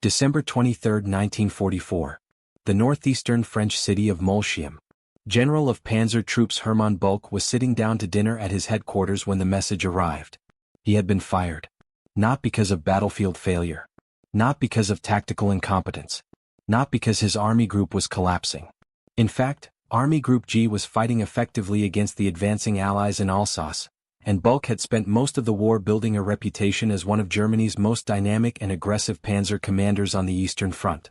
December 23, 1944. The northeastern French city of Molsheim. General of Panzer Troops Hermann Balck was sitting down to dinner at his headquarters when the message arrived. He had been fired. Not because of battlefield failure. Not because of tactical incompetence. Not because his army group was collapsing. In fact, Army Group G was fighting effectively against the advancing Allies in Alsace, and Balck had spent most of the war building a reputation as one of Germany's most dynamic and aggressive panzer commanders on the Eastern Front.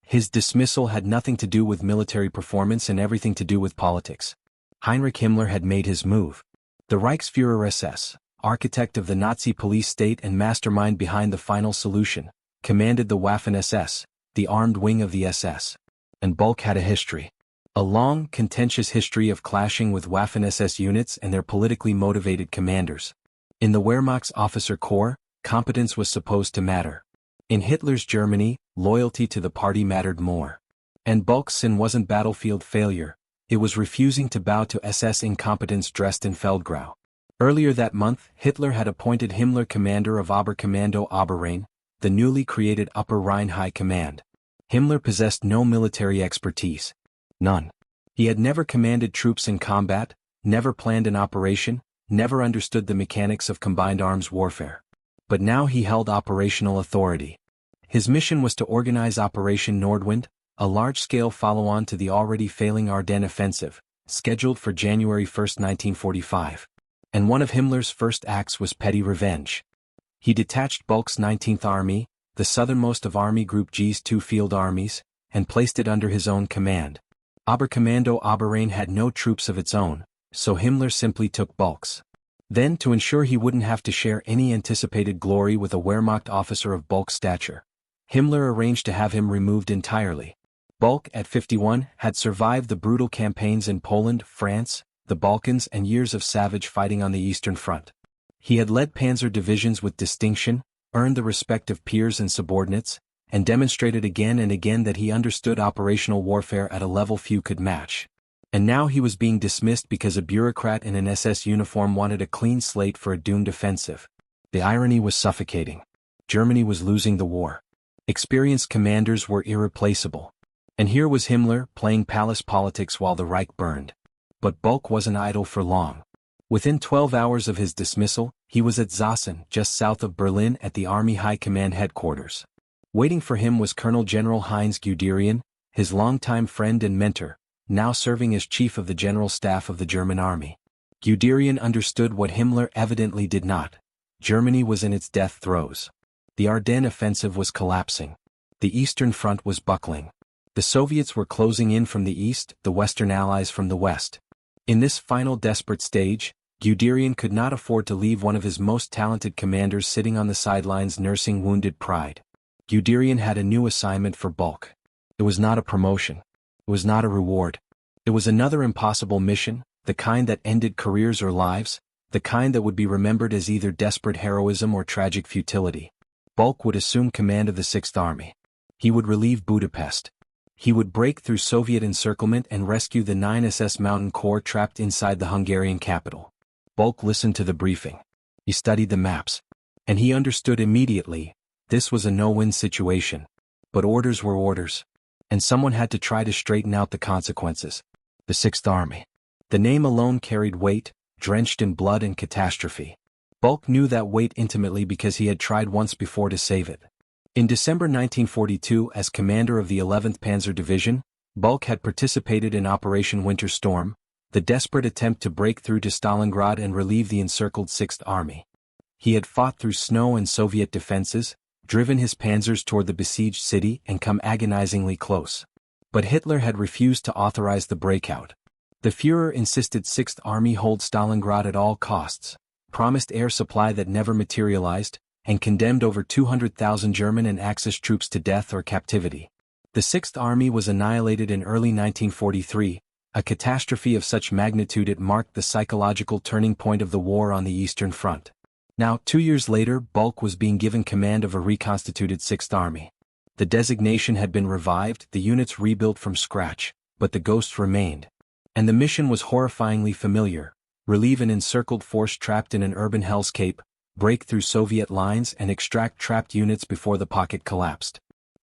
His dismissal had nothing to do with military performance and everything to do with politics. Heinrich Himmler had made his move. The Reichsführer SS, architect of the Nazi police state and mastermind behind the final solution, commanded the Waffen-SS, the armed wing of the SS. And Balck had a history. A long, contentious history of clashing with Waffen-SS units and their politically motivated commanders. In the Wehrmacht's officer corps, competence was supposed to matter. In Hitler's Germany, loyalty to the party mattered more. And Balck's sin wasn't battlefield failure, it was refusing to bow to SS incompetence dressed in Feldgrau. Earlier that month, Hitler had appointed Himmler commander of Oberkommando Oberrhein, the newly created Upper Rhine High Command. Himmler possessed no military expertise. None. He had never commanded troops in combat, never planned an operation, never understood the mechanics of combined arms warfare. But now he held operational authority. His mission was to organize Operation Nordwind, a large-scale follow-on to the already failing Ardennes offensive, scheduled for January 1, 1945. And one of Himmler's first acts was petty revenge. He detached Balck's 19th Army, the southernmost of Army Group G's two field armies, and placed it under his own command. Oberkommando Oberrhein had no troops of its own, so Himmler simply took Balck's. Then, to ensure he wouldn't have to share any anticipated glory with a Wehrmacht officer of Balck's stature, Himmler arranged to have him removed entirely. Balck, at 51, had survived the brutal campaigns in Poland, France, the Balkans and years of savage fighting on the Eastern Front. He had led panzer divisions with distinction, earned the respect of peers and subordinates, and demonstrated again and again that he understood operational warfare at a level few could match. And now he was being dismissed because a bureaucrat in an SS uniform wanted a clean slate for a doomed offensive. The irony was suffocating. Germany was losing the war. Experienced commanders were irreplaceable. And here was Himmler playing palace politics while the Reich burned. But Balck wasn't idle for long. Within 12 hours of his dismissal, he was at Zossen, just south of Berlin at the Army High Command headquarters. Waiting for him was Colonel General Heinz Guderian, his longtime friend and mentor, now serving as chief of the general staff of the German army. Guderian understood what Himmler evidently did not. Germany was in its death throes. The Ardennes offensive was collapsing. The Eastern Front was buckling. The Soviets were closing in from the east, the Western Allies from the west. In this final desperate stage, Guderian could not afford to leave one of his most talented commanders sitting on the sidelines nursing wounded pride. Guderian had a new assignment for Balck. It was not a promotion. It was not a reward. It was another impossible mission, the kind that ended careers or lives, the kind that would be remembered as either desperate heroism or tragic futility. Balck would assume command of the 6th Army. He would relieve Budapest. He would break through Soviet encirclement and rescue the 9 SS Mountain Corps trapped inside the Hungarian capital. Balck listened to the briefing. He studied the maps. And he understood immediately, this was a no-win situation. But orders were orders. And someone had to try to straighten out the consequences. The 6th Army. The name alone carried weight, drenched in blood and catastrophe. Balck knew that weight intimately because he had tried once before to save it. In December 1942, as commander of the 11th Panzer Division, Balck had participated in Operation Winter Storm, the desperate attempt to break through to Stalingrad and relieve the encircled 6th Army. He had fought through snow and Soviet defenses, driven his panzers toward the besieged city and come agonizingly close. But Hitler had refused to authorize the breakout. The Führer insisted 6th Army hold Stalingrad at all costs, promised air supply that never materialized, and condemned over 200,000 German and Axis troops to death or captivity. The 6th Army was annihilated in early 1943, a catastrophe of such magnitude it marked the psychological turning point of the war on the Eastern Front. Now, 2 years later, Balck was being given command of a reconstituted 6th Army. The designation had been revived, the units rebuilt from scratch, but the ghosts remained. And the mission was horrifyingly familiar: relieve an encircled force trapped in an urban hellscape, break through Soviet lines and extract trapped units before the pocket collapsed.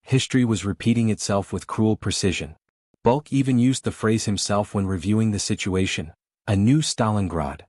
history was repeating itself with cruel precision. Balck even used the phrase himself when reviewing the situation: a new Stalingrad.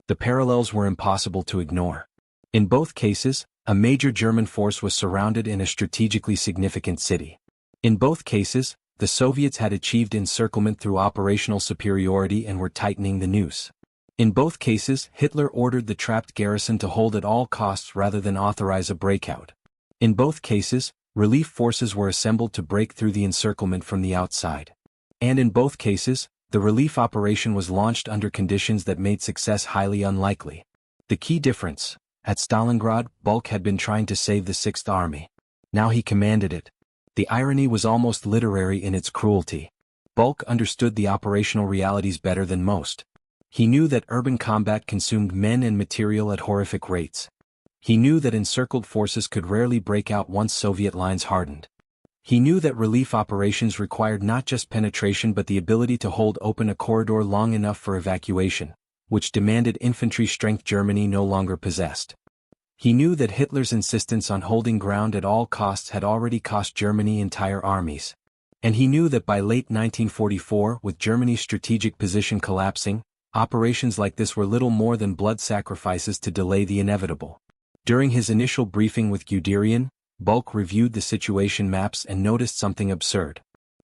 The parallels were impossible to ignore. In both cases, a major German force was surrounded in a strategically significant city. In both cases, the Soviets had achieved encirclement through operational superiority and were tightening the noose. In both cases, Hitler ordered the trapped garrison to hold at all costs rather than authorize a breakout. In both cases, relief forces were assembled to break through the encirclement from the outside. And in both cases, the relief operation was launched under conditions that made success highly unlikely. The key difference: at Stalingrad, Balck had been trying to save the Sixth Army. Now he commanded it. The irony was almost literary in its cruelty. Balck understood the operational realities better than most. He knew that urban combat consumed men and material at horrific rates. He knew that encircled forces could rarely break out once Soviet lines hardened. He knew that relief operations required not just penetration but the ability to hold open a corridor long enough for evacuation, which demanded infantry strength Germany no longer possessed. He knew that Hitler's insistence on holding ground at all costs had already cost Germany entire armies. And he knew that by late 1944, with Germany's strategic position collapsing, operations like this were little more than blood sacrifices to delay the inevitable. During his initial briefing with Guderian, Balck reviewed the situation maps and noticed something absurd.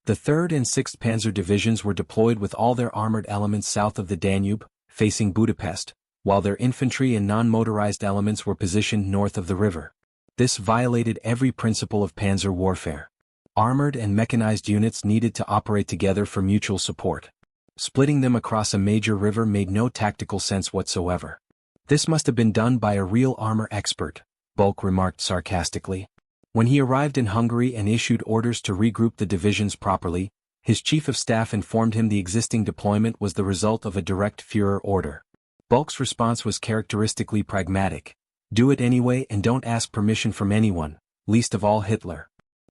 The 3rd and 6th Panzer Divisions were deployed with all their armored elements south of the Danube, facing Budapest, while their infantry and non-motorized elements were positioned north of the river. This violated every principle of panzer warfare. Armored and mechanized units needed to operate together for mutual support. Splitting them across a major river made no tactical sense whatsoever. This must have been done by a real armor expert, Balck remarked sarcastically. When he arrived in Hungary and issued orders to regroup the divisions properly, his chief of staff informed him the existing deployment was the result of a direct Führer order. Balck's response was characteristically pragmatic: do it anyway and don't ask permission from anyone, least of all Hitler.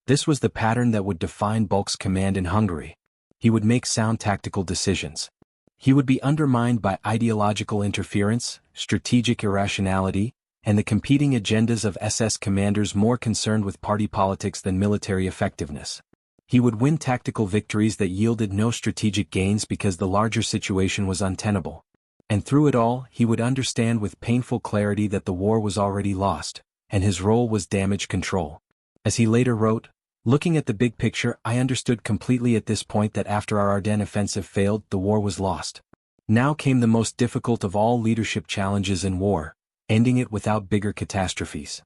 This was the pattern that would define Balck's command in Hungary. He would make sound tactical decisions. He would be undermined by ideological interference, strategic irrationality, and the competing agendas of SS commanders more concerned with party politics than military effectiveness. He would win tactical victories that yielded no strategic gains because the larger situation was untenable. And through it all, he would understand with painful clarity that the war was already lost, and his role was damage control. As he later wrote, "Looking at the big picture, I understood completely at this point that after our Ardennes offensive failed, the war was lost. Now came the most difficult of all leadership challenges in war, ending it without bigger catastrophes."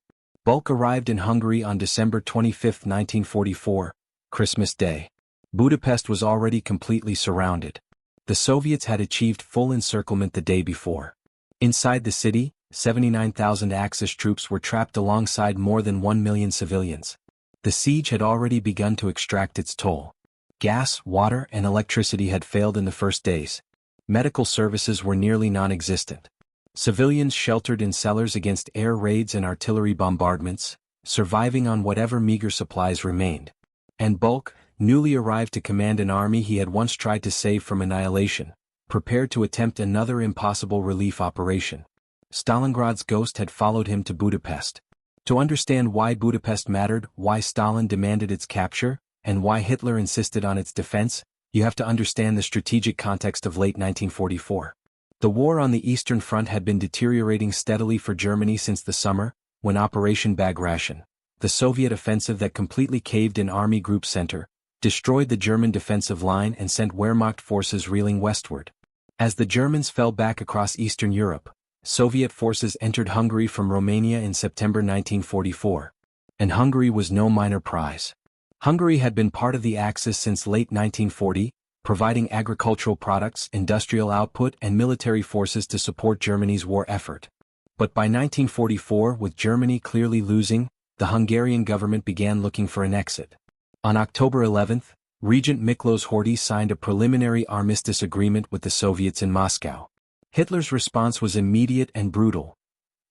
Balck arrived in Hungary on December 25, 1944, Christmas Day. Budapest was already completely surrounded. The Soviets had achieved full encirclement the day before. Inside the city, 79,000 Axis troops were trapped alongside more than 1 million civilians. The siege had already begun to extract its toll. Gas, water, and electricity had failed in the first days. Medical services were nearly non-existent. Civilians sheltered in cellars against air raids and artillery bombardments, surviving on whatever meager supplies remained. And Balck, newly arrived to command an army he had once tried to save from annihilation, prepared to attempt another impossible relief operation. Stalingrad's ghost had followed him to Budapest. To understand why Budapest mattered, why Stalin demanded its capture, and why Hitler insisted on its defense, you have to understand the strategic context of late 1944. The war on the Eastern Front had been deteriorating steadily for Germany since the summer, when Operation Bagration, the Soviet offensive that completely caved in Army Group Center, destroyed the German defensive line and sent Wehrmacht forces reeling westward. As the Germans fell back across Eastern Europe, Soviet forces entered Hungary from Romania in September 1944. And Hungary was no minor prize. Hungary had been part of the Axis since late 1940, providing agricultural products, industrial output, and military forces to support Germany's war effort. But by 1944, with Germany clearly losing, the Hungarian government began looking for an exit. On October 11, Regent Miklos Horthy signed a preliminary armistice agreement with the Soviets in Moscow. Hitler's response was immediate and brutal.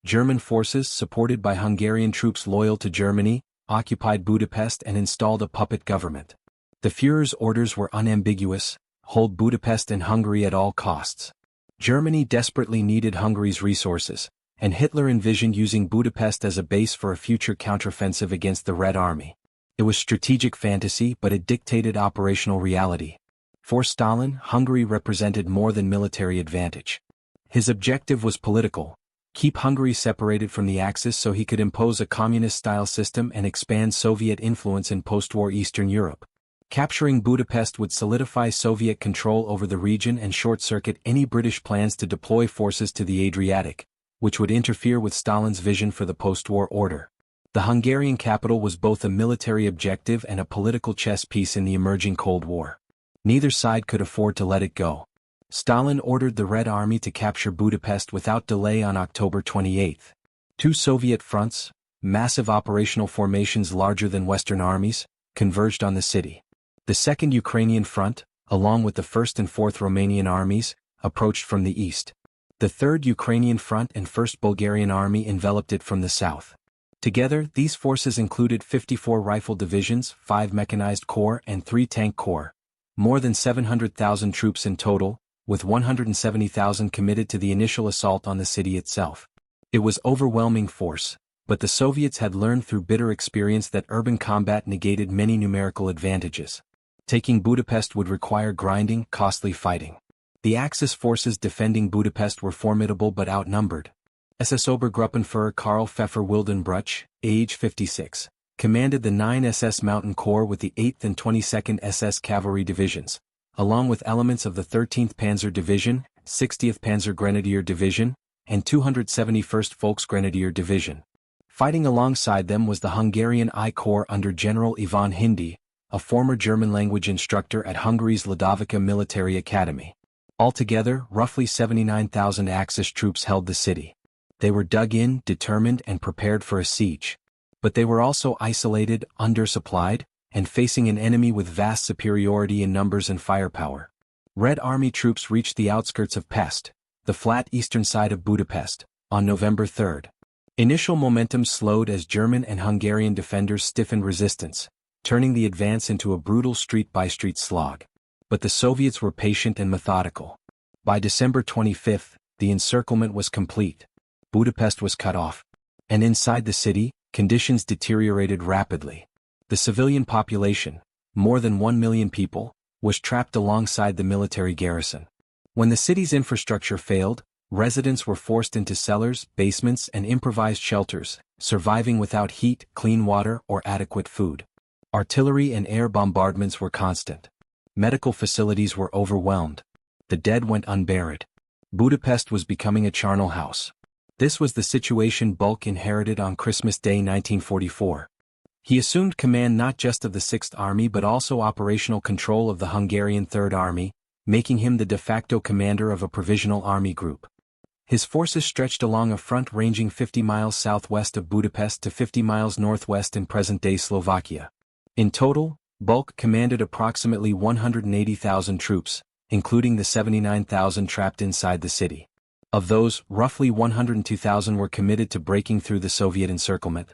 German forces, supported by Hungarian troops loyal to Germany, occupied Budapest and installed a puppet government. The Führer's orders were unambiguous: hold Budapest and Hungary at all costs. Germany desperately needed Hungary's resources, and Hitler envisioned using Budapest as a base for a future counteroffensive against the Red Army. It was strategic fantasy, but it dictated operational reality. For Stalin, Hungary represented more than military advantage. His objective was political: keep Hungary separated from the Axis so he could impose a communist-style system and expand Soviet influence in post-war Eastern Europe. Capturing Budapest would solidify Soviet control over the region and short-circuit any British plans to deploy forces to the Adriatic, which would interfere with Stalin's vision for the post-war order. The Hungarian capital was both a military objective and a political chess piece in the emerging Cold War. Neither side could afford to let it go. Stalin ordered the Red Army to capture Budapest without delay on October 28. Two Soviet fronts, massive operational formations larger than Western armies, converged on the city. The Second Ukrainian Front, along with the First and Fourth Romanian armies, approached from the east. The Third Ukrainian Front and First Bulgarian Army enveloped it from the south. Together, these forces included 54 rifle divisions, 5 mechanized corps and 3 tank corps. More than 700,000 troops in total, with 170,000 committed to the initial assault on the city itself. It was overwhelming force, but the Soviets had learned through bitter experience that urban combat negated many numerical advantages. Taking Budapest would require grinding, costly fighting. The Axis forces defending Budapest were formidable but outnumbered. SS Obergruppenführer Karl Pfeffer Wildenbruch, age 56, commanded the 9 SS Mountain Corps with the 8th and 22nd SS Cavalry Divisions, along with elements of the 13th Panzer Division, 60th Panzer Grenadier Division, and 271st Volksgrenadier Division. Fighting alongside them was the Hungarian I Corps under General Ivan Hindi, a former German-language instructor at Hungary's Ladovica Military Academy. Altogether, roughly 79,000 Axis troops held the city. They were dug in, determined, and prepared for a siege. But they were also isolated, undersupplied, and facing an enemy with vast superiority in numbers and firepower. Red Army troops reached the outskirts of Pest, the flat eastern side of Budapest, on November 3. Initial momentum slowed as German and Hungarian defenders stiffened resistance, turning the advance into a brutal street-by-street slog. But the Soviets were patient and methodical. By December 25, the encirclement was complete. Budapest was cut off. And inside the city, conditions deteriorated rapidly. The civilian population, more than 1 million people, was trapped alongside the military garrison. When the city's infrastructure failed, residents were forced into cellars, basements, and improvised shelters, surviving without heat, clean water, or adequate food. Artillery and air bombardments were constant. Medical facilities were overwhelmed. The dead went unburied. Budapest was becoming a charnel house. This was the situation Balck inherited on Christmas Day 1944. He assumed command not just of the 6th Army but also operational control of the Hungarian 3rd Army, making him the de facto commander of a provisional army group. His forces stretched along a front ranging 50 miles southwest of Budapest to 50 miles northwest in present-day Slovakia. In total, Balck commanded approximately 180,000 troops, including the 79,000 trapped inside the city. Of those, roughly 102,000 were committed to breaking through the Soviet encirclement.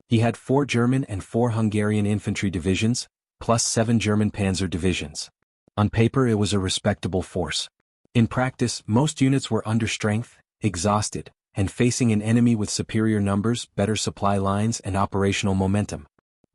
He had 4 German and 4 Hungarian infantry divisions, plus 7 German panzer divisions. On paper it was a respectable force. In practice, most units were under strength, exhausted, and facing an enemy with superior numbers, better supply lines, and operational momentum.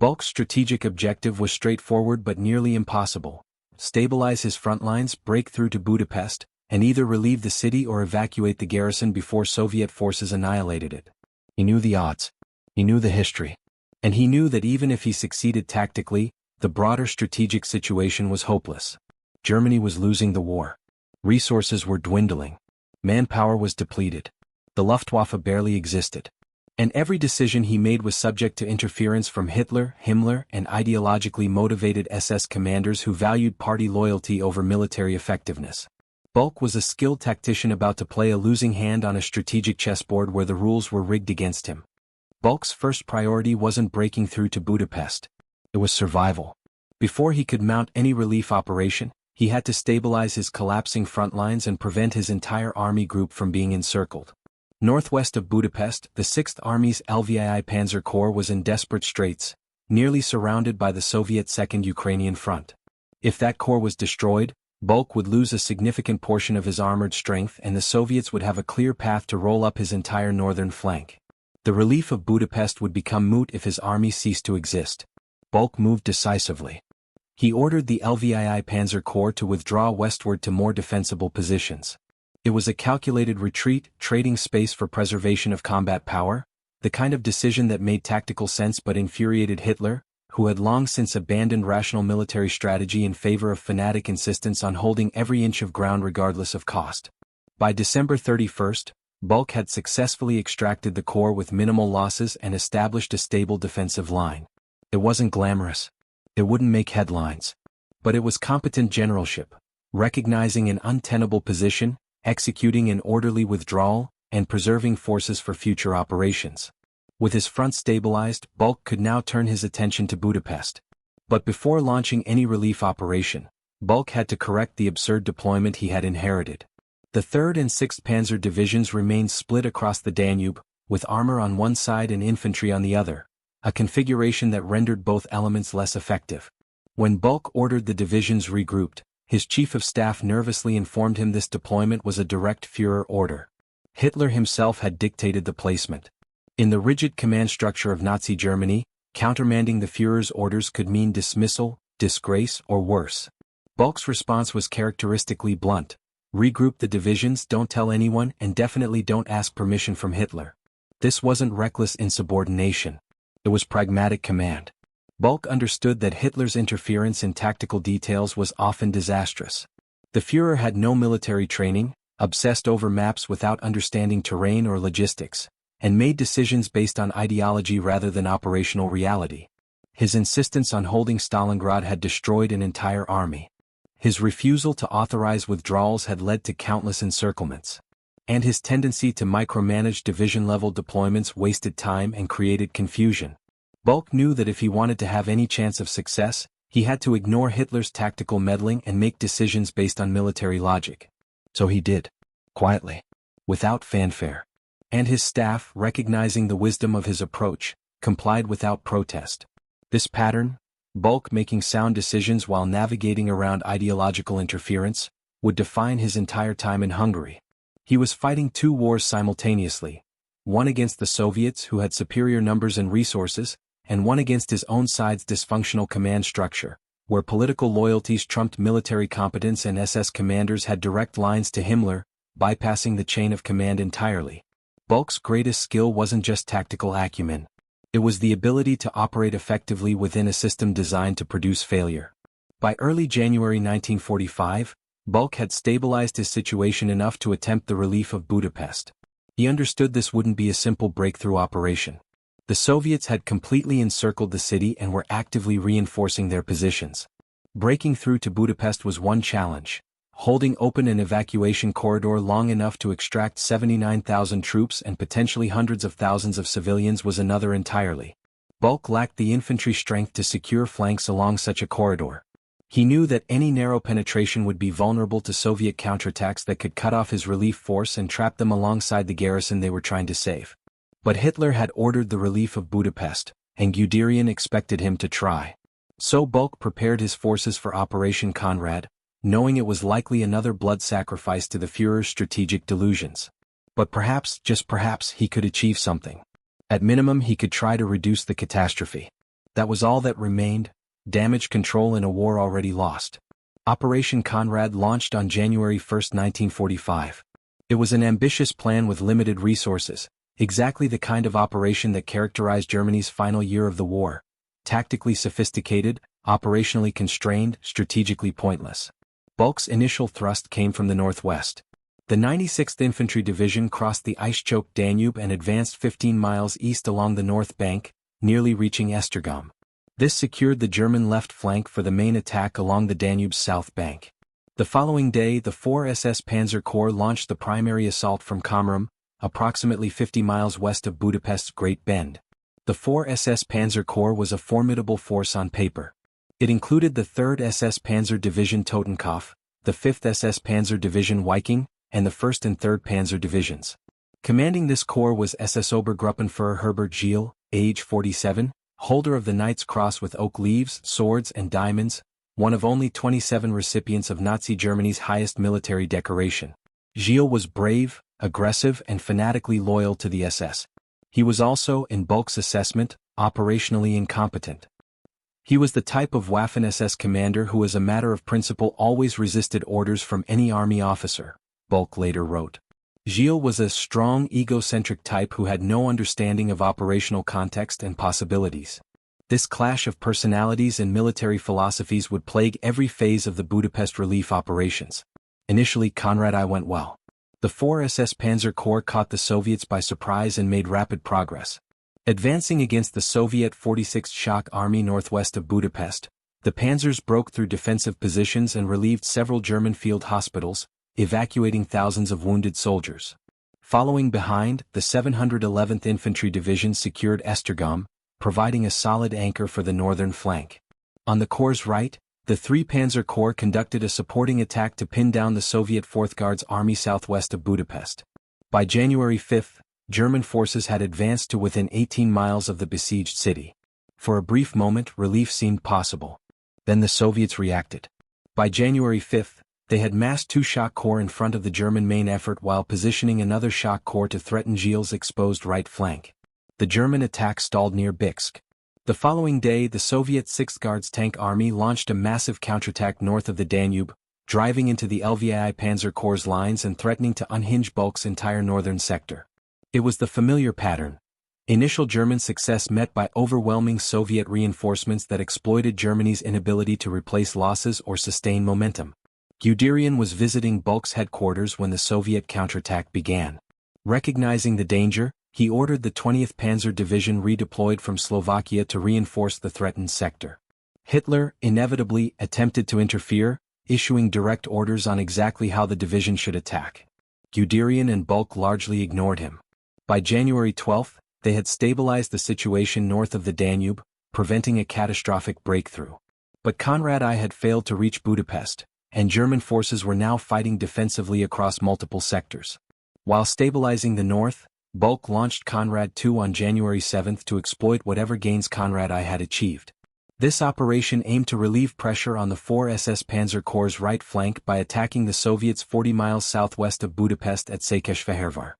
Balck's strategic objective was straightforward but nearly impossible: stabilize his front lines, break through to Budapest, and either relieve the city or evacuate the garrison before Soviet forces annihilated it. He knew the odds. He knew the history. And he knew that even if he succeeded tactically, the broader strategic situation was hopeless. Germany was losing the war. Resources were dwindling. Manpower was depleted. The Luftwaffe barely existed. And every decision he made was subject to interference from Hitler, Himmler, and ideologically motivated SS commanders who valued party loyalty over military effectiveness. Balck was a skilled tactician about to play a losing hand on a strategic chessboard where the rules were rigged against him. Balck's first priority wasn't breaking through to Budapest. It was survival. Before he could mount any relief operation, he had to stabilize his collapsing front lines and prevent his entire army group from being encircled. Northwest of Budapest, the 6th Army's WWII Panzer Corps was in desperate straits, nearly surrounded by the Soviet 2nd Ukrainian Front. If that corps was destroyed, Balck would lose a significant portion of his armored strength and the Soviets would have a clear path to roll up his entire northern flank. The relief of Budapest would become moot if his army ceased to exist. Balck moved decisively. He ordered the WWII Panzer Corps to withdraw westward to more defensible positions. It was a calculated retreat, trading space for preservation of combat power, the kind of decision that made tactical sense but infuriated Hitler, who had long since abandoned rational military strategy in favor of fanatic insistence on holding every inch of ground regardless of cost. By December 31st, Balck had successfully extracted the corps with minimal losses and established a stable defensive line. It wasn't glamorous. It wouldn't make headlines. But it was competent generalship, recognizing an untenable position, executing an orderly withdrawal, and preserving forces for future operations. With his front stabilized, Balck could now turn his attention to Budapest. But before launching any relief operation, Balck had to correct the absurd deployment he had inherited. The 3rd and 6th Panzer Divisions remained split across the Danube, with armor on one side and infantry on the other, a configuration that rendered both elements less effective. When Balck ordered the divisions regrouped, his chief of staff nervously informed him this deployment was a direct Führer order. Hitler himself had dictated the placement. In the rigid command structure of Nazi Germany, countermanding the Führer's orders could mean dismissal, disgrace, or worse. Balck's response was characteristically blunt. Regroup the divisions, don't tell anyone, and definitely don't ask permission from Hitler. This wasn't reckless insubordination. It was pragmatic command. Balck understood that Hitler's interference in tactical details was often disastrous. The Führer had no military training, obsessed over maps without understanding terrain or logistics, and made decisions based on ideology rather than operational reality. His insistence on holding Stalingrad had destroyed an entire army. His refusal to authorize withdrawals had led to countless encirclements. And his tendency to micromanage division-level deployments wasted time and created confusion. Balck knew that if he wanted to have any chance of success, he had to ignore Hitler's tactical meddling and make decisions based on military logic. So he did. Quietly. Without fanfare. And his staff, recognizing the wisdom of his approach, complied without protest. This pattern, Balck making sound decisions while navigating around ideological interference, would define his entire time in Hungary. He was fighting 2 wars simultaneously, one against the Soviets who had superior numbers and resources, and one against his own side's dysfunctional command structure, where political loyalties trumped military competence and SS commanders had direct lines to Himmler, bypassing the chain of command entirely. Balck's greatest skill wasn't just tactical acumen. It was the ability to operate effectively within a system designed to produce failure. By early January 1945, Balck had stabilized his situation enough to attempt the relief of Budapest. He understood this wouldn't be a simple breakthrough operation. The Soviets had completely encircled the city and were actively reinforcing their positions. Breaking through to Budapest was one challenge. Holding open an evacuation corridor long enough to extract 79,000 troops and potentially hundreds of thousands of civilians was another entirely. Balck lacked the infantry strength to secure flanks along such a corridor. He knew that any narrow penetration would be vulnerable to Soviet counterattacks that could cut off his relief force and trap them alongside the garrison they were trying to save. But Hitler had ordered the relief of Budapest, and Guderian expected him to try. So Balck prepared his forces for Operation Conrad, knowing it was likely another blood sacrifice to the Führer's strategic delusions. But perhaps, just perhaps, he could achieve something. At minimum, he could try to reduce the catastrophe. That was all that remained: damage control in a war already lost. Operation Conrad launched on January 1, 1945. It was an ambitious plan with limited resources, exactly the kind of operation that characterized Germany's final year of the war: tactically sophisticated, operationally constrained, strategically pointless. Balck's initial thrust came from the northwest. The 96th Infantry Division crossed the ice-choked Danube and advanced 15 miles east along the north bank, nearly reaching Esztergom. This secured the German left flank for the main attack along the Danube's south bank. The following day, the 4 SS Panzer Corps launched the primary assault from Komárom, approximately 50 miles west of Budapest's Great Bend. The 4 SS Panzer Corps was a formidable force on paper. It included the 3rd SS Panzer Division Totenkopf, the 5th SS Panzer Division Viking, and the 1st and 3rd Panzer Divisions. Commanding this corps was SS Obergruppenführer Herbert Gilles, age 47, holder of the Knight's Cross with oak leaves, swords, and diamonds, one of only 27 recipients of Nazi Germany's highest military decoration. Gilles was brave, aggressive, and fanatically loyal to the SS. He was also, in Balck's assessment, operationally incompetent. He was the type of Waffen-SS commander who as a matter of principle always resisted orders from any army officer, Balck later wrote. Gilles was a strong egocentric type who had no understanding of operational context and possibilities. This clash of personalities and military philosophies would plague every phase of the Budapest relief operations. Initially, Conrad I went well. The 4 SS Panzer Corps caught the Soviets by surprise and made rapid progress. Advancing against the Soviet 46th Shock Army northwest of Budapest, the panzers broke through defensive positions and relieved several German field hospitals, evacuating thousands of wounded soldiers. Following behind, the 711th Infantry Division secured Esztergom, providing a solid anchor for the northern flank. On the corps' right, the 3 Panzer Corps conducted a supporting attack to pin down the Soviet 4th Guards Army southwest of Budapest. By January 5, German forces had advanced to within 18 miles of the besieged city. For a brief moment, relief seemed possible. Then the Soviets reacted. By January 5, they had massed 2 shock corps in front of the German main effort while positioning another shock corps to threaten Gilles's exposed right flank. The German attack stalled near Bixk. The following day, the Soviet 6th Guards Tank Army launched a massive counterattack north of the Danube, driving into the WWII Panzer Corps' lines and threatening to unhinge Balck's entire northern sector. It was the familiar pattern. Initial German success met by overwhelming Soviet reinforcements that exploited Germany's inability to replace losses or sustain momentum. Guderian was visiting Balck's headquarters when the Soviet counterattack began. Recognizing the danger, he ordered the 20th Panzer Division redeployed from Slovakia to reinforce the threatened sector. Hitler, inevitably, attempted to interfere, issuing direct orders on exactly how the division should attack. Guderian and Balck largely ignored him. By January 12, they had stabilized the situation north of the Danube, preventing a catastrophic breakthrough. But Conrad I had failed to reach Budapest, and German forces were now fighting defensively across multiple sectors. While stabilizing the north, Balck launched Conrad II on January 7 to exploit whatever gains Conrad I had achieved. This operation aimed to relieve pressure on the 4 SS Panzer Corps' right flank by attacking the Soviets 40 miles southwest of Budapest at Székesfehérvár.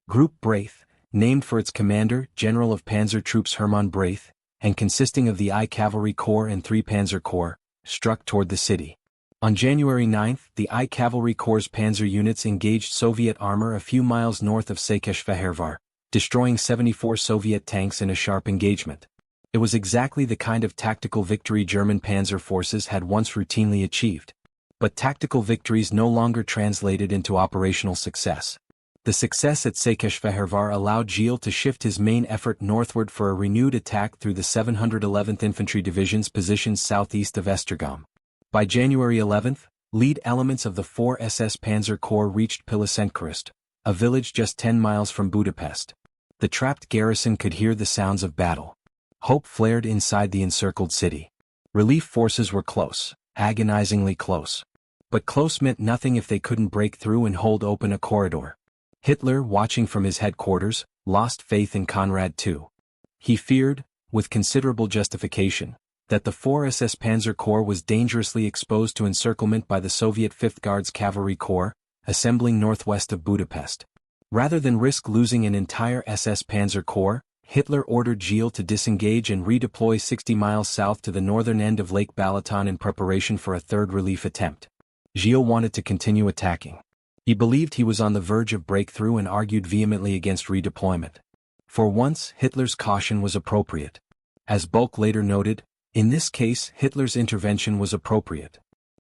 Group Braith, named for its commander, General of Panzer Troops Hermann Balck, and consisting of the I Cavalry Corps and 3 Panzer Corps, struck toward the city. On January 9, the I Cavalry Corps' panzer units engaged Soviet armor a few miles north of Székesfehérvár, destroying 74 Soviet tanks in a sharp engagement. It was exactly the kind of tactical victory German panzer forces had once routinely achieved. But tactical victories no longer translated into operational success. The success at Székesfehérvár allowed Gilles to shift his main effort northward for a renewed attack through the 711th Infantry Division's positions southeast of Esztergom. By January 11, lead elements of the 4 SS Panzer Corps reached Pilasenkerest, a village just 10 miles from Budapest. The trapped garrison could hear the sounds of battle. Hope flared inside the encircled city. Relief forces were close, agonizingly close. But close meant nothing if they couldn't break through and hold open a corridor. Hitler, watching from his headquarters, lost faith in Conrad II. He feared, with considerable justification, that the 4 SS Panzer Corps was dangerously exposed to encirclement by the Soviet 5th Guards Cavalry Corps, assembling northwest of Budapest. Rather than risk losing an entire SS Panzer Corps, Hitler ordered Gilles to disengage and redeploy 60 miles south to the northern end of Lake Balaton in preparation for a third relief attempt. Gilles wanted to continue attacking. He believed he was on the verge of breakthrough and argued vehemently against redeployment. For once, Hitler's caution was appropriate. As Balck later noted, in this case, Hitler's intervention was appropriate.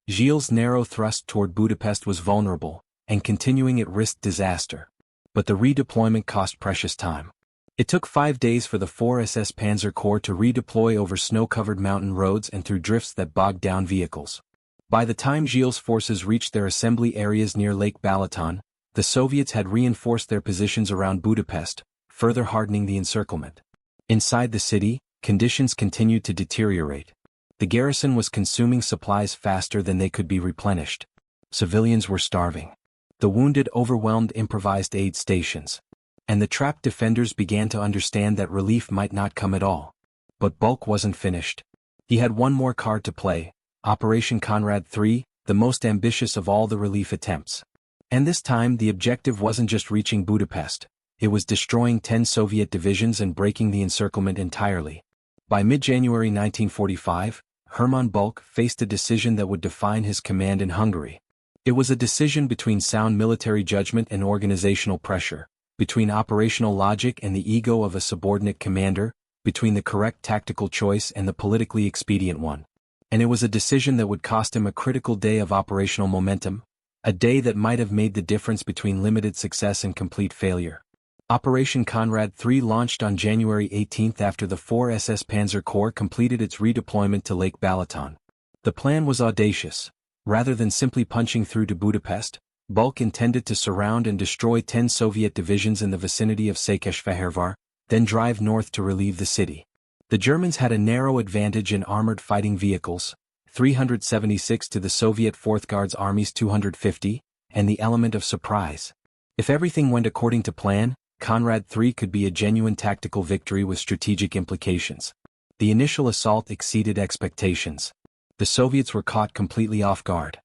Gilles's narrow thrust toward Budapest was vulnerable, and continuing it risked disaster. But the redeployment cost precious time. It took 5 days for the 4 SS Panzer Corps to redeploy over snow-covered mountain roads and through drifts that bogged down vehicles. By the time Gilles's forces reached their assembly areas near Lake Balaton, the Soviets had reinforced their positions around Budapest, further hardening the encirclement. Inside the city, conditions continued to deteriorate. The garrison was consuming supplies faster than they could be replenished. Civilians were starving. The wounded overwhelmed improvised aid stations. And the trapped defenders began to understand that relief might not come at all. But Balck wasn't finished. He had one more card to play, Operation Conrad III, the most ambitious of all the relief attempts. And this time the objective wasn't just reaching Budapest, it was destroying 10 Soviet divisions and breaking the encirclement entirely. By mid-January 1945, Hermann Balck faced a decision that would define his command in Hungary. It was a decision between sound military judgment and organizational pressure, between operational logic and the ego of a subordinate commander, between the correct tactical choice and the politically expedient one. And it was a decision that would cost him a critical day of operational momentum, a day that might have made the difference between limited success and complete failure. Operation Conrad III launched on January 18 after the 4 SS Panzer Corps completed its redeployment to Lake Balaton. The plan was audacious. Rather than simply punching through to Budapest, Balck intended to surround and destroy 10 Soviet divisions in the vicinity of Székesfehérvár, then drive north to relieve the city. The Germans had a narrow advantage in armored fighting vehicles, 376 to the Soviet 4th Guards Army's 250, and the element of surprise. If everything went according to plan, Conrad III could be a genuine tactical victory with strategic implications. The initial assault exceeded expectations. The Soviets were caught completely off guard.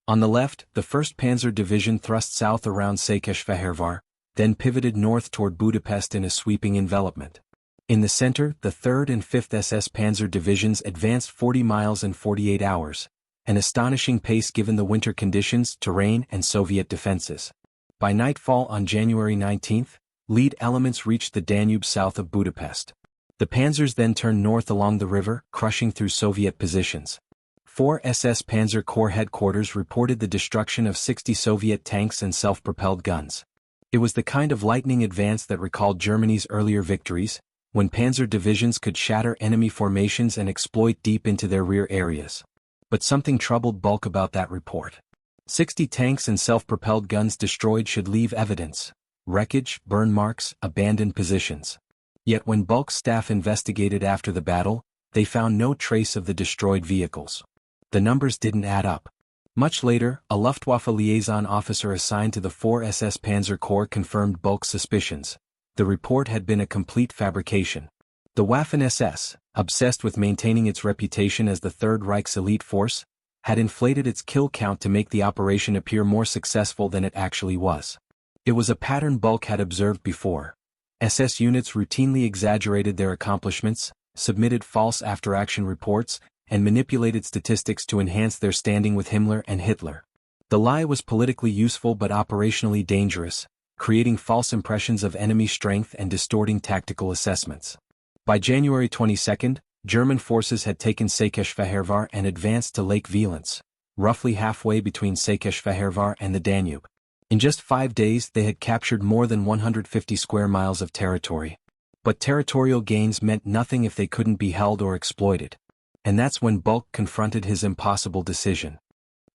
On the left, the 1st Panzer Division thrust south around Székesfehérvár, then pivoted north toward Budapest in a sweeping envelopment. In the center, the 3rd and 5th SS Panzer Divisions advanced 40 miles in 48 hours, an astonishing pace given the winter conditions, terrain, and Soviet defenses. By nightfall on January 19, lead elements reached the Danube south of Budapest. The panzers then turned north along the river, crushing through Soviet positions. 4 SS Panzer Corps headquarters reported the destruction of 60 Soviet tanks and self-propelled guns. It was the kind of lightning advance that recalled Germany's earlier victories, when panzer divisions could shatter enemy formations and exploit deep into their rear areas. But something troubled Balck about that report. 60 tanks and self-propelled guns destroyed should leave evidence: wreckage, burn marks, abandoned positions. Yet when Balck's staff investigated after the battle, they found no trace of the destroyed vehicles. The numbers didn't add up. Much later, a Luftwaffe liaison officer assigned to the 4 SS Panzer Corps confirmed Balck's suspicions. The report had been a complete fabrication. The Waffen-SS, obsessed with maintaining its reputation as the Third Reich's elite force, had inflated its kill count to make the operation appear more successful than it actually was. It was a pattern Balck had observed before. SS units routinely exaggerated their accomplishments, submitted false after-action reports, and manipulated statistics to enhance their standing with Himmler and Hitler. The lie was politically useful but operationally dangerous, creating false impressions of enemy strength and distorting tactical assessments. By January 22, German forces had taken Székesfehérvár and advanced to Lake Valence, roughly halfway between Székesfehérvár and the Danube. In just 5 days they had captured more than 150 square miles of territory. But territorial gains meant nothing if they couldn't be held or exploited. And that's when Balck confronted his impossible decision.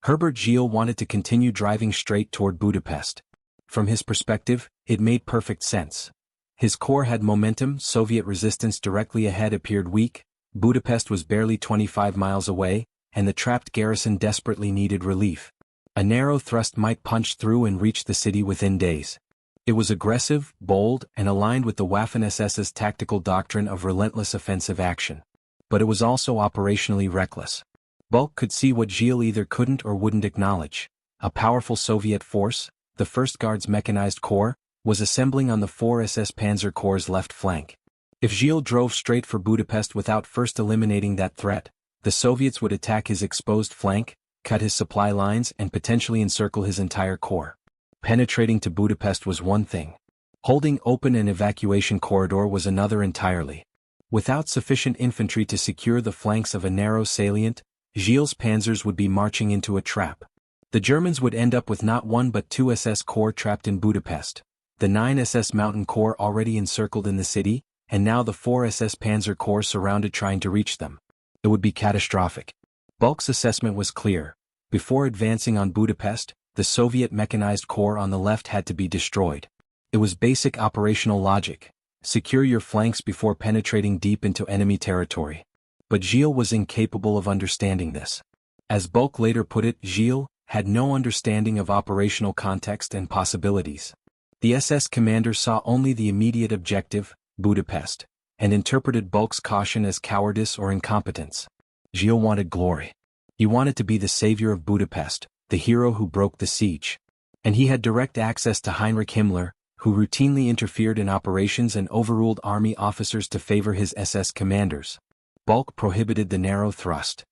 Herbert Gilles wanted to continue driving straight toward Budapest. From his perspective, it made perfect sense. His corps had momentum, Soviet resistance directly ahead appeared weak, Budapest was barely 25 miles away, and the trapped garrison desperately needed relief. A narrow thrust might punch through and reach the city within days. It was aggressive, bold, and aligned with the Waffen-SS's tactical doctrine of relentless offensive action. But it was also operationally reckless. Balck could see what Gilles either couldn't or wouldn't acknowledge. A powerful Soviet force, the 1st Guards Mechanized Corps, was assembling on the 4 SS Panzer Corps' left flank. If Gilles drove straight for Budapest without first eliminating that threat, the Soviets would attack his exposed flank, cut his supply lines, and potentially encircle his entire corps. Penetrating to Budapest was one thing. Holding open an evacuation corridor was another entirely. Without sufficient infantry to secure the flanks of a narrow salient, Gilles' panzers would be marching into a trap. The Germans would end up with not 1 but 2 SS Corps trapped in Budapest, the 9 SS Mountain Corps already encircled in the city, and now the 4 SS Panzer Corps surrounded trying to reach them. It would be catastrophic. Balck's assessment was clear. Before advancing on Budapest, the Soviet Mechanized Corps on the left had to be destroyed. It was basic operational logic. Secure your flanks before penetrating deep into enemy territory. But Gilles was incapable of understanding this. As Balck later put it, Gilles had no understanding of operational context and possibilities. The SS commander saw only the immediate objective, Budapest, and interpreted Balck's caution as cowardice or incompetence. Gilles wanted glory. He wanted to be the savior of Budapest, the hero who broke the siege. And he had direct access to Heinrich Himmler, who routinely interfered in operations and overruled army officers to favor his SS commanders. Balck prohibited the narrow thrust.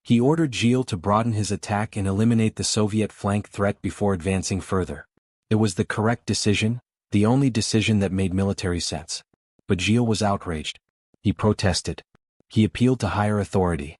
He ordered Gilles to broaden his attack and eliminate the Soviet flank threat before advancing further. It was the correct decision, the only decision that made military sense. But Gilles was outraged. He protested. He appealed to higher authority.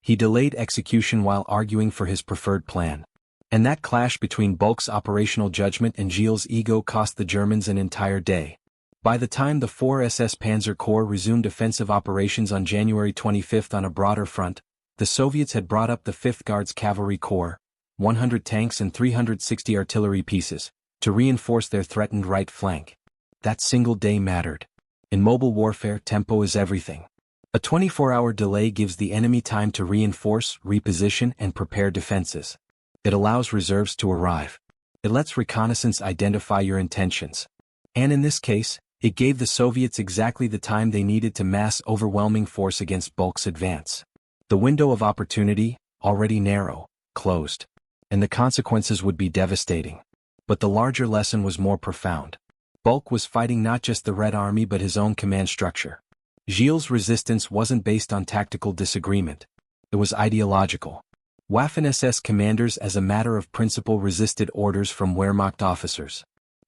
He delayed execution while arguing for his preferred plan. And that clash between Balck's operational judgment and Gilles' ego cost the Germans an entire day. By the time the 4 SS Panzer Corps resumed offensive operations on January 25 on a broader front, the Soviets had brought up the 5th Guards Cavalry Corps, 100 tanks and 360 artillery pieces, to reinforce their threatened right flank. That single day mattered. In mobile warfare, tempo is everything. A 24-hour delay gives the enemy time to reinforce, reposition, and prepare defenses. It allows reserves to arrive. It lets reconnaissance identify your intentions. And in this case, it gave the Soviets exactly the time they needed to mass overwhelming force against Balck's advance. The window of opportunity, already narrow, closed. And the consequences would be devastating. But the larger lesson was more profound. Balck was fighting not just the Red Army but his own command structure. Gilles' resistance wasn't based on tactical disagreement. It was ideological. Waffen-SS commanders as a matter of principle resisted orders from Wehrmacht officers.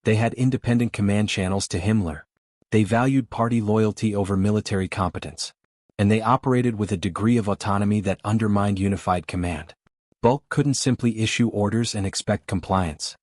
They had independent command channels to Himmler. They valued party loyalty over military competence. And they operated with a degree of autonomy that undermined unified command. Balck couldn't simply issue orders and expect compliance.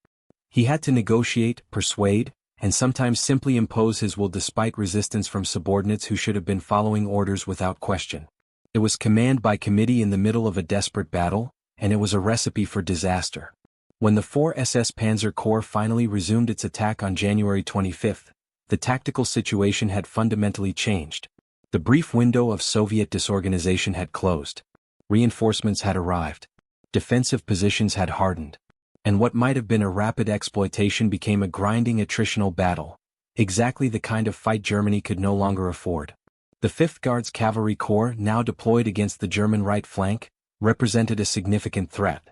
He had to negotiate, persuade, and sometimes simply impose his will despite resistance from subordinates who should have been following orders without question. It was command by committee in the middle of a desperate battle, and it was a recipe for disaster. When the 4 SS Panzer Corps finally resumed its attack on January 25, the tactical situation had fundamentally changed. The brief window of Soviet disorganization had closed. Reinforcements had arrived. Defensive positions had hardened. And what might have been a rapid exploitation became a grinding attritional battle, exactly the kind of fight Germany could no longer afford. The 5th Guards Cavalry Corps, now deployed against the German right flank, represented a significant threat.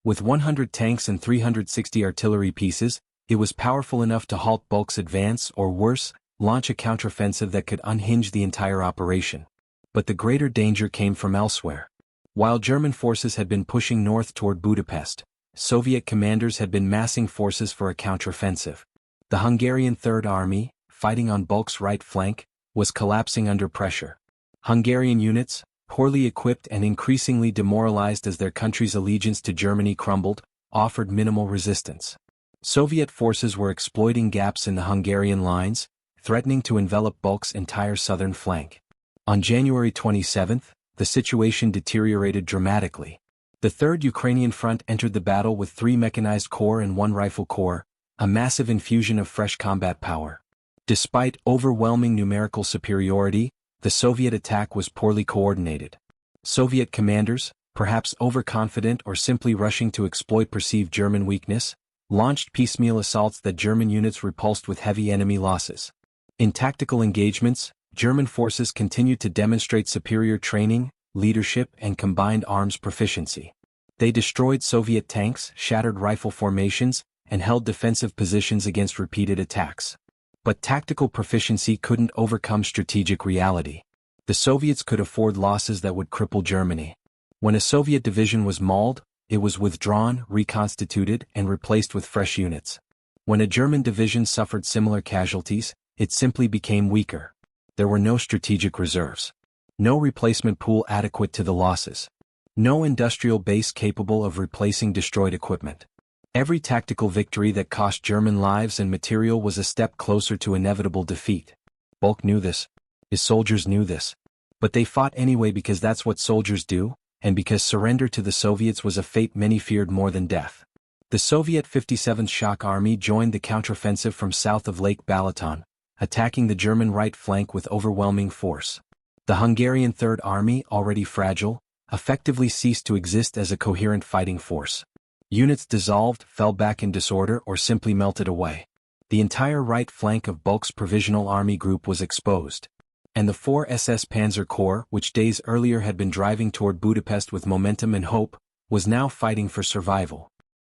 With 100 tanks and 360 artillery pieces, it was powerful enough to halt Balck's advance or worse, launch a counteroffensive that could unhinge the entire operation. But the greater danger came from elsewhere. While German forces had been pushing north toward Budapest, Soviet commanders had been massing forces for a counteroffensive. The Hungarian Third Army, fighting on Balck's right flank, was collapsing under pressure. Hungarian units, poorly equipped and increasingly demoralized as their country's allegiance to Germany crumbled, offered minimal resistance. Soviet forces were exploiting gaps in the Hungarian lines, threatening to envelop Balck's entire southern flank. On January 27, the situation deteriorated dramatically. The 3rd Ukrainian Front entered the battle with 3 mechanized corps and 1 rifle corps, a massive infusion of fresh combat power. Despite overwhelming numerical superiority, the Soviet attack was poorly coordinated. Soviet commanders, perhaps overconfident or simply rushing to exploit perceived German weakness, launched piecemeal assaults that German units repulsed with heavy enemy losses. In tactical engagements, German forces continued to demonstrate superior training, leadership, and combined arms proficiency. They destroyed Soviet tanks, shattered rifle formations, and held defensive positions against repeated attacks. But tactical proficiency couldn't overcome strategic reality. The Soviets could afford losses that would cripple Germany. When a Soviet division was mauled, it was withdrawn, reconstituted, and replaced with fresh units. When a German division suffered similar casualties, it simply became weaker. There were no strategic reserves. No replacement pool adequate to the losses. No industrial base capable of replacing destroyed equipment. Every tactical victory that cost German lives and material was a step closer to inevitable defeat. Balck knew this. His soldiers knew this. But they fought anyway because that's what soldiers do, and because surrender to the Soviets was a fate many feared more than death. The Soviet 57th Shock Army joined the counteroffensive from south of Lake Balaton, attacking the German right flank with overwhelming force. The Hungarian Third Army, already fragile, effectively ceased to exist as a coherent fighting force. Units dissolved, fell back in disorder, or simply melted away. The entire right flank of Balck's Provisional Army Group was exposed. And the 4 SS Panzer Corps, which days earlier had been driving toward Budapest with momentum and hope, was now fighting for survival.